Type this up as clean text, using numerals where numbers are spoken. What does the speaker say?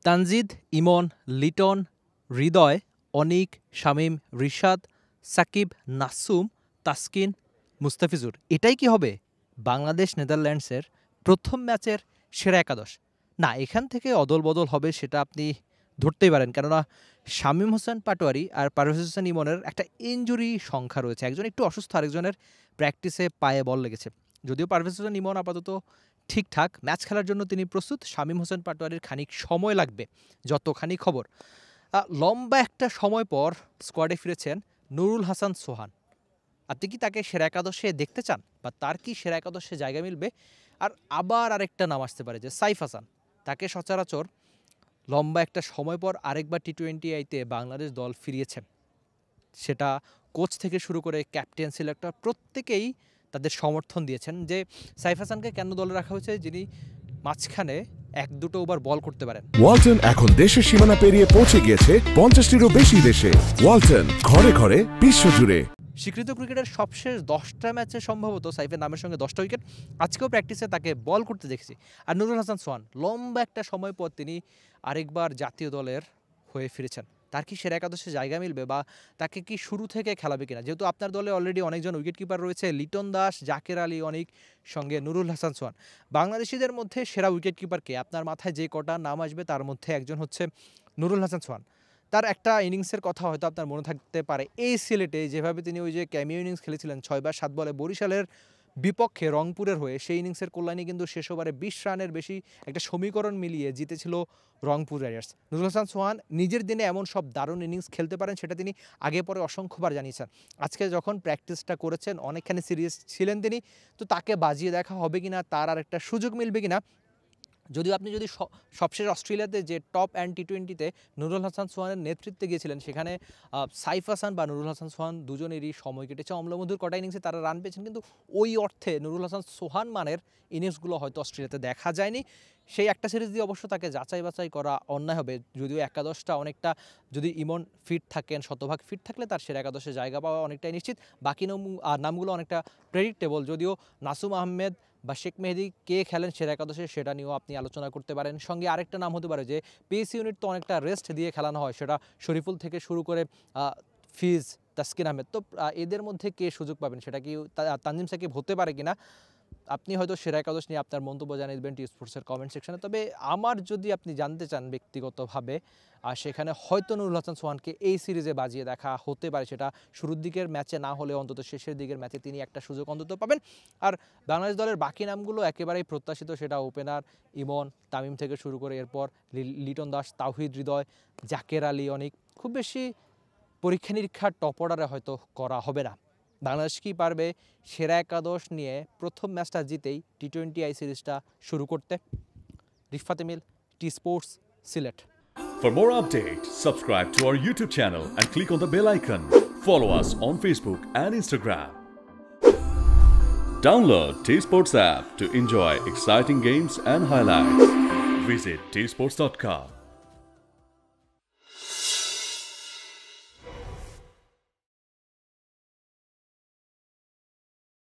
তানজিদ, ইমন, লিটন, হৃদয়, অনিক, শামীম, রিশাদ, সাকিব, নাসুম, তাসকিন, মুস্তাফিজুর, এটাই কি হবে বাংলাদেশ নেদারল্যান্ডসের প্রথম ম্যাচের সেরা একাদশ? না, এখান থেকে অদল-বদল হবে সেটা আপনি ধরতেই পারেন। কেননা শামীম হোসেন পাটোয়ারি আর পারভেজ হোসেন ইমনের একটা ইনজুরি সংখ্যা রয়েছে। একজন একটু অসুস্থ, আরেকজনের প্র্যাকটিসে পায়ে বল লেগেছে। যদিও পারভেজ হোসেন ইমন আপাতত ঠিকঠাক, ম্যাচ খেলার জন্য তিনি প্রস্তুত। শামীম হোসেন পাটোয়ারির খানিক সময় লাগবে, যতখানি খবর। লম্বা একটা সময় পর স্কোয়াডে ফিরেছেন নুরুল হাসান সোহান। আপনি কি তাকে সেরা একাদশে দেখতে চান, বা তার কি সেরা একাদশে জায়গা মিলবে? আর আবার আরেকটা নাম আসতে পারে যে সাইফ হাসান। তাকে সচরাচর লম্বা একটা সময় পর আরেকবার টি-20 আইতে বাংলাদেশ দল ফিরিয়েছে। সেটা কোচ থেকে শুরু করে ক্যাপ্টেন, সিলেক্টর প্রত্যেকেই তাদের সমর্থন দিয়েছেন যে সাইফ হাসানকে কেন দলে রাখা হয়েছে, যিনি মাঝখানে 1-2 ওভার বল করতে পারেন। ওয়ালটন এখন দেশের সীমানা পেরিয়ে পৌঁছে গিয়েছে 50টিরও বেশি দেশে। ওয়ালটন, ঘরে ঘরে বিশ্বজুড়ে। স্বীকৃত ক্রিকেটের সবশেষ 10টা ম্যাচে সম্ভবত সাইফের নামের সঙ্গে 10টা উইকেট। আজকেও প্র্যাকটিসে তাকে বল করতে দেখছি। আর নুরুল হাসান সোহান লম্বা একটা সময় পর তিনি আরেকবার জাতীয় দলের হয়ে ফিরেছেন। তার কি সেরা একাদশে জায়গা মিলবে, বা তাকে কি শুরু থেকে খেলাবে কিনা? যেহেতু আপনার দলে অলরেডি অনেকজন উইকেট কিপার রয়েছে, লিটন দাস, জাকের আলী অনিক, সঙ্গে নুরুল হাসান সোহান। বাংলাদেশিদের মধ্যে সেরা উইকেট কিপারকে আপনার মাথায় যে কটা নাম আসবে তার মধ্যে একজন হচ্ছে নুরুল হাসান সোহান। তার একটা ইনিংসের কথা হয়তো আপনার মনে থাকতে পারে, এই সিলেটে যেভাবে তিনি ওই যে ক্যামিও ইনিংস খেলেছিলেন 6 বা 7 বলে বরিশালের বিপক্ষে রংপুরের হয়ে, সেই ইনিংসের কল্যাণে কিন্তু শেষ ওভারে 20 রানের বেশি একটা সমীকরণ মিলিয়ে জিতেছিল রংপুর রাইডার্স। নুরুল হাসান সোহান নিজের দিনে এমন সব দারুণ ইনিংস খেলতে পারেন, সেটা তিনি আগে পরে অসংখ্যবার জানিয়েছেন। আজকে যখন প্র্যাকটিসটা করেছেন, অনেকখানি সিরিয়াস ছিলেন তিনি, তো তাকে বাজিয়ে দেখা হবে কিনা, তার আর একটা সুযোগ মিলবে কিনা। যদিও আপনি যদি সবশেষ অস্ট্রেলিয়াতে যে টপ অ্যান্ড টি-20তে নুরুল হাসান সোহানের নেতৃত্বে গিয়েছিলেন, সেখানে সাইফ হাসান বা নুরুল হাসান সোহান দুজনেরই সময় কেটেছে অম্লমধুর। কটা ইনিংসে তারা রান পেয়েছেন, কিন্তু ওই অর্থে নুরুল হাসান সোহান মানের ইনিংসগুলো হয়তো অস্ট্রেলিয়াতে দেখা যায়নি। সেই একটা সিরিজ দিয়ে অবশ্য তাকে যাচাই বাছাই করা অন্যায় হবে। যদিও একাদশটা অনেকটা, যদি ইমন ফিট থাকেন, শতভাগ ফিট থাকলে তার সেরা একাদশে জায়গা পাওয়া অনেকটাই নিশ্চিত। বাকি নামগুলো অনেকটা প্রেডিক্টেবল। যদিও নাসুম আহমেদ বা শেখ মেহেদি কে খেলেন সেরা একাদশে, সেটা নিয়েও আপনি আলোচনা করতে পারেন। সঙ্গে আরেকটা নাম হতে পারে যে পেস ইউনিট তো অনেকটা রেস্ট দিয়ে খেলানো হয়, সেটা শরীফুল থেকে শুরু করে ফিজ, তাসকিন আহমেদ। তো এদের মধ্যে কে সুযোগ পাবেন, সেটা কি তানজিম সাকিব হতে পারে কিনা? আপনি হয়তো সেরা একাদশ নিয়ে আপনার মন্তব্য জানিয়ে টি স্পোর্টসের কমেন্ট সেকশনে। তবে আমার যদি আপনি জানতে চান ব্যক্তিগতভাবে, সেখানে হয়তো নুরুল হাসান সোহানকে এই সিরিজে বাজিয়ে দেখা হতে পারে। সেটা শুরুর দিকের ম্যাচে না হলে অন্তত শেষের দিকের ম্যাচে তিনি একটা সুযোগ অন্তত পাবেন। আর বাংলাদেশ দলের বাকি নামগুলো একেবারেই প্রত্যাশিত। সেটা ওপেনার ইমন, তামিম থেকে শুরু করে এরপর লিটন দাস, তাওহিদ হৃদয়, জাকের আলী অনিক। খুব বেশি পরীক্ষা নিরীক্ষার টপ অর্ডারে হয়তো করা হবে না। বাংলাদেশ কি পারবে সেরা একাদশ নিয়ে প্রথম ম্যাচটা জিতেই টি-20 সিরিজটা শুরু করতে? Rifat Emil, T sports, Sylhet. For more updates, subscribe to our YouTube channel and click on the bell icon. Follow us on Facebook and Instagram. Download T-Sports app to enjoy exciting games and highlights. Visit tsports.com.